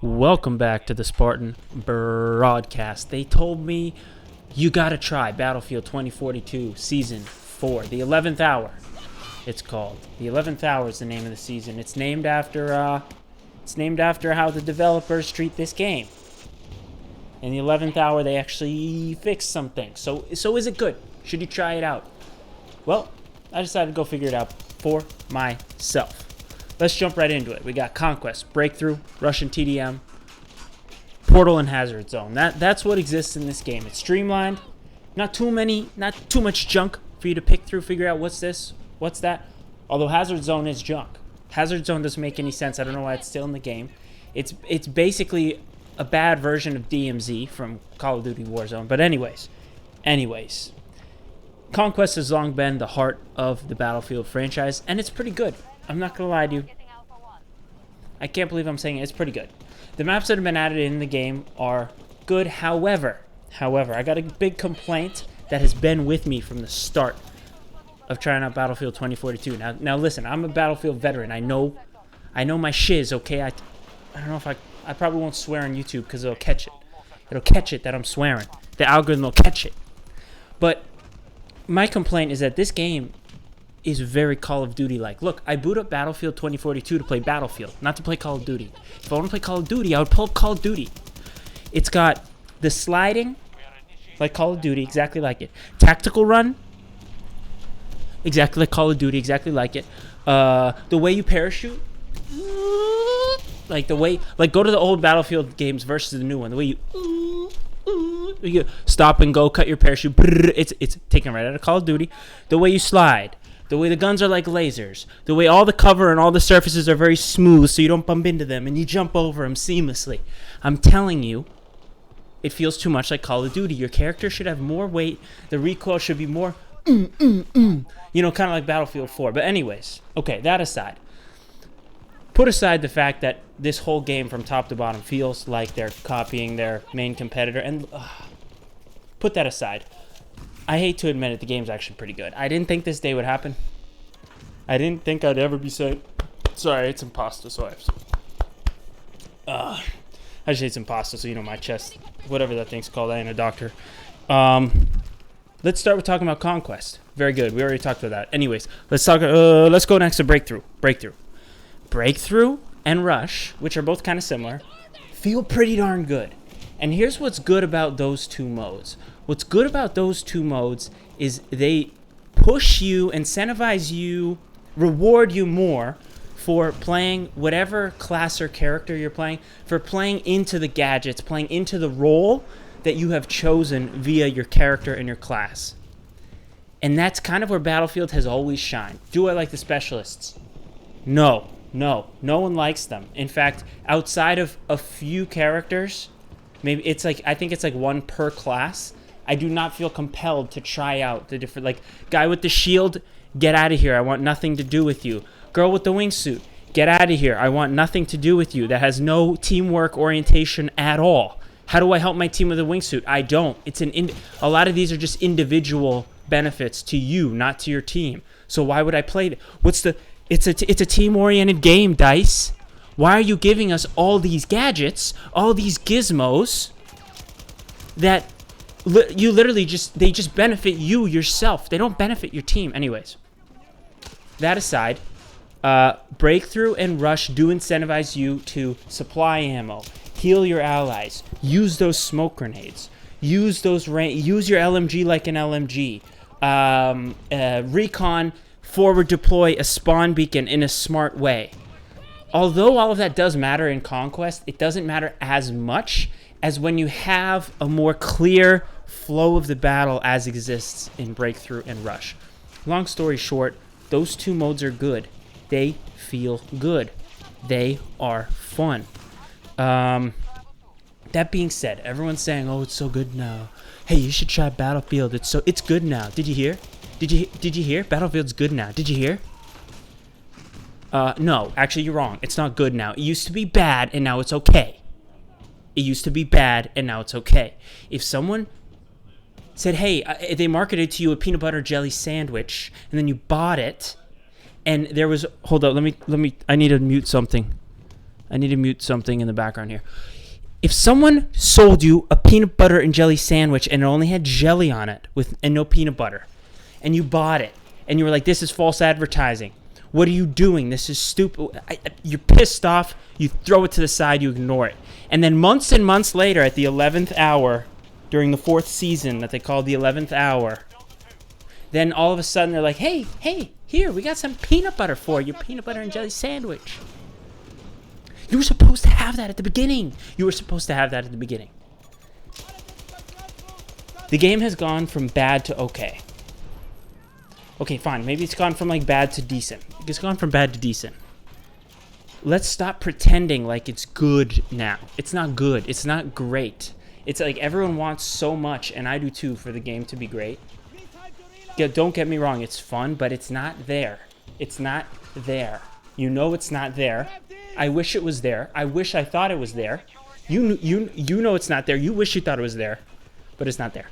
Welcome back to the Spartan broadcast. They told me you gotta try Battlefield 2042 Season 4, the 11th hour. It's called. The 11th hour is the name of the season. It's named after how the developers treat this game. In the 11th hour, they actually fixed some things. So is it good? Should you try it out? Well, I decided to go figure it out for myself. Let's jump right into it. We got Conquest, Breakthrough, Russian TDM, Portal, and Hazard Zone. That's what exists in this game. It's streamlined. Not too much junk for you to pick through, figure out what's this, what's that. Although Hazard Zone is junk. Hazard Zone doesn't make any sense. I don't know why it's still in the game. It's basically a bad version of DMZ from Call of Duty Warzone. But anyways. Conquest has long been the heart of the Battlefield franchise, and it's pretty good. I'm not going to lie to you. I can't believe I'm saying it. It's pretty good. The maps that have been added in the game are good. However, I got a big complaint that has been with me from the start of trying out Battlefield 2042. Now listen, I'm a Battlefield veteran. I know my shiz, okay? I don't know if I probably won't swear on YouTube because it'll catch it. It'll catch it that I'm swearing. The algorithm will catch it. But my complaint is that this game is very Call of Duty-like. Look, I boot up Battlefield 2042 to play Battlefield, not to play Call of Duty. If I want to play Call of Duty, I would pull up Call of Duty. It's got the sliding, like Call of Duty, exactly like it. Tactical run, exactly like Call of Duty, exactly like it. The way you parachute, like go to the old Battlefield games versus the new one. The way you stop and go, cut your parachute, it's taken right out of Call of Duty. The way you slide. The way the guns are like lasers. The way all the cover and all the surfaces are very smooth so you don't bump into them and you jump over them seamlessly. I'm telling you, it feels too much like Call of Duty. Your character should have more weight. The recoil should be more, You know, kind of like Battlefield 4. But anyways, okay, that aside. Put aside the fact that this whole game from top to bottom feels like they're copying their main competitor. And put that aside. I hate to admit it, the game's actually pretty good. I didn't think this day would happen. I didn't think I'd ever be saying... Sorry, I ate some pasta, so I have some... I just ate some pasta, so you know my chest... Whatever that thing's called, I ain't a doctor. Let's start with talking about Conquest. Very good, we already talked about that. Anyways, let's go next to Breakthrough. Breakthrough and Rush, which are both kind of similar, feel pretty darn good. And here's what's good about those two modes. What's good about those two modes is they push you, incentivize you, reward you more for playing whatever class or character you're playing, for playing into the gadgets, playing into the role that you have chosen via your character and your class. And that's kind of where Battlefield has always shined. Do I like the specialists? No one likes them. In fact, outside of a few characters, maybe I think it's like one per class, I do not feel compelled to try out the different, like, guy with the shield, get out of here, I want nothing to do with you. Girl with the wingsuit, get out of here, I want nothing to do with you. That has no teamwork orientation at all. How do I help my team with a wingsuit? I don't. A lot of these are just individual benefits to you, not to your team. So why would I play it's a team-oriented game, DICE. Why are you giving us all these gadgets, all these gizmos that you literally they just benefit you yourself. They don't benefit your team. Anyways, that aside, Breakthrough and Rush do incentivize you to supply ammo, heal your allies, use those smoke grenades, use your LMG like an LMG, recon, forward deploy a spawn beacon in a smart way. Although all of that does matter in Conquest, it doesn't matter as much as when you have a more clear flow of the battle as exists in Breakthrough and Rush. Long story short, those two modes are good. They feel good. They are fun. That being said, everyone's saying, "Oh, it's so good now. Hey, you should try Battlefield. It's good now." Did you hear? Did you hear? Battlefield's good now. Did you hear? No, actually, you're wrong. It's not good now. It used to be bad, and now it's okay. If someone said, hey, they marketed to you a peanut butter jelly sandwich, and then you bought it, and there was... Hold up, let me... I need to mute something. I need to mute something in the background here. If someone sold you a peanut butter and jelly sandwich and it only had jelly on it and no peanut butter, and you bought it, and you were like, this is false advertising. What are you doing? This is stupid. You're pissed off. You throw it to the side. You ignore it. And then months and months later, at the 11th hour, during the 4th season that they called the 11th hour, then all of a sudden they're like, hey, here, we got some peanut butter for you. Peanut butter and jelly sandwich. You were supposed to have that at the beginning. The game has gone from bad to okay. Okay, fine. Maybe it's gone from like bad to decent. It's gone from bad to decent. Let's stop pretending like it's good now. It's not good. It's not great. It's like everyone wants so much, and I do too, for the game to be great. Yeah, don't get me wrong. It's fun, but it's not there. It's not there. You know it's not there. I wish it was there. I wish I thought it was there. You know it's not there. You wish you thought it was there, but it's not there.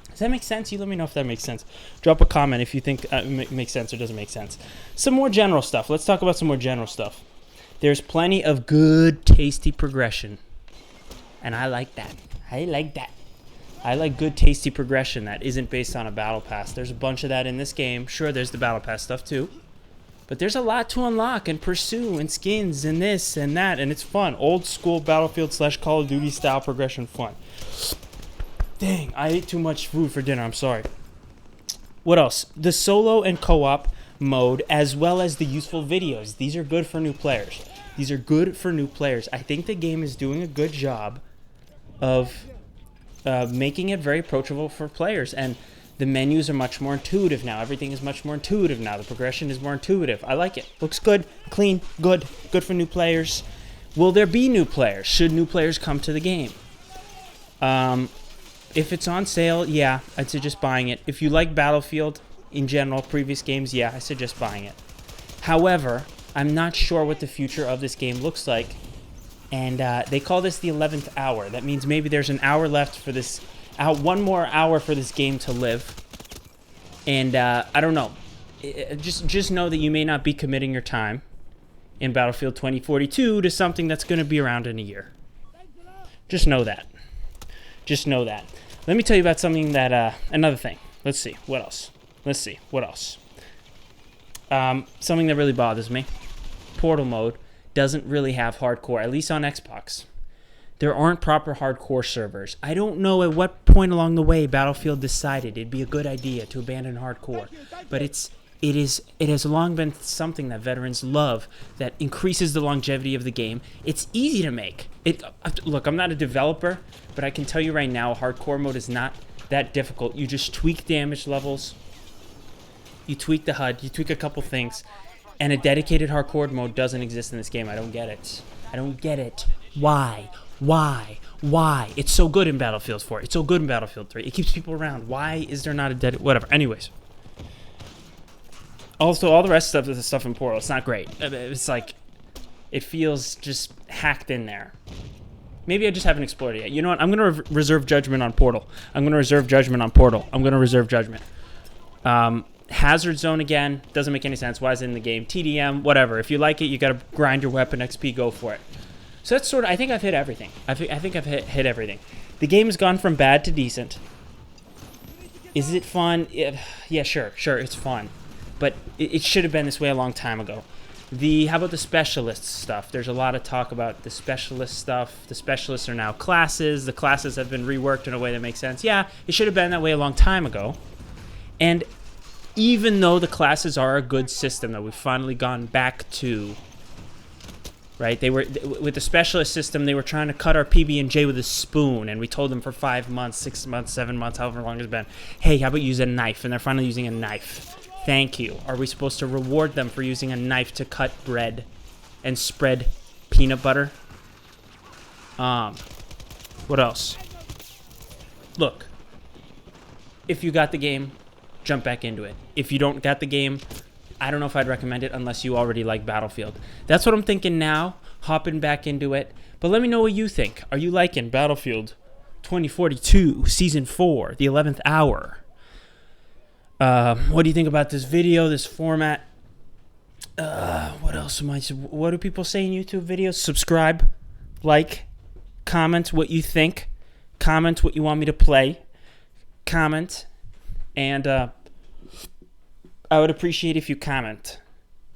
Does that make sense? You let me know if that makes sense. Drop a comment if you think it makes sense or doesn't make sense. Some more general stuff. Let's talk about some more general stuff. There's plenty of good, tasty progression, and I like that. I like good, tasty progression that isn't based on a battle pass. There's a bunch of that in this game. Sure, there's the battle pass stuff too. But there's a lot to unlock and pursue and skins and this and that, and it's fun. Old school Battlefield / Call of Duty style progression fun. Dang, I ate too much food for dinner. I'm sorry. What else? The solo and co-op mode, as well as the useful videos. These are good for new players. I think the game is doing a good job of making it very approachable for players, and the menus are much more intuitive now. Everything is much more intuitive now. The progression is more intuitive. I like it. Looks good, clean, good for new players. Will there be new players? Should new players come to the game? If it's on sale, yeah, I'd suggest buying it. If you like Battlefield in general, previous games, yeah, I suggest buying it. However, I'm not sure what the future of this game looks like. And they call this the 11th hour. That means maybe there's an hour left for this, one more hour for this game to live. And I don't know. Just know that you may not be committing your time in Battlefield 2042 to something that's going to be around in a year. Just know that. Let me tell you about something that, another thing. Let's see, what else? Something that really bothers me. Portal mode doesn't really have hardcore, at least on Xbox. There aren't proper hardcore servers. I don't know at what point along the way Battlefield decided it'd be a good idea to abandon hardcore, but it has long been something that veterans love, that increases the longevity of the game. It's easy to make. Look, I'm not a developer, but I can tell you right now, hardcore mode is not that difficult. You just tweak damage levels, you tweak the HUD, you tweak a couple things, and a dedicated hardcore mode doesn't exist in this game. I don't get it. Why? It's so good in Battlefield 4. It's so good in Battlefield 3. It keeps people around. Why is there not a dedicated... Whatever. Anyways. Also, all the rest of the stuff in Portal, it's not great. It's like... It feels just hacked in there. Maybe I just haven't explored it yet. You know what? I'm going to reserve judgment on Portal. Hazard Zone again. Doesn't make any sense. Why is it in the game? TDM, whatever. If you like it, you got to grind your weapon XP, go for it. So that's sort of... I think I've hit everything. I think I've hit everything. The game has gone from bad to decent. Is it fun? Yeah, sure, it's fun. But it should have been this way a long time ago. How about the specialist stuff? There's a lot of talk about the specialist stuff. The specialists are now classes. The classes have been reworked in a way that makes sense. Yeah, it should have been that way a long time ago. And even though the classes are a good system that we've finally gone back to, right? With the specialist system, they were trying to cut our PB&J with a spoon, and we told them for 5 months, 6 months, 7 months, however long it's been, hey, how about use a knife? And they're finally using a knife. Thank you. Are we supposed to reward them for using a knife to cut bread and spread peanut butter? What else? Look, if you got the game, jump back into it. If you don't got the game, I don't know if I'd recommend it unless you already like Battlefield. That's what I'm thinking now, hopping back into it. But let me know what you think. Are you liking Battlefield 2042 Season 4, the 11th hour? What do you think about this video, this format? What else am I? What do people say in YouTube videos? Subscribe, like, comment what you think, comment what you want me to play, comment, and I would appreciate if you comment.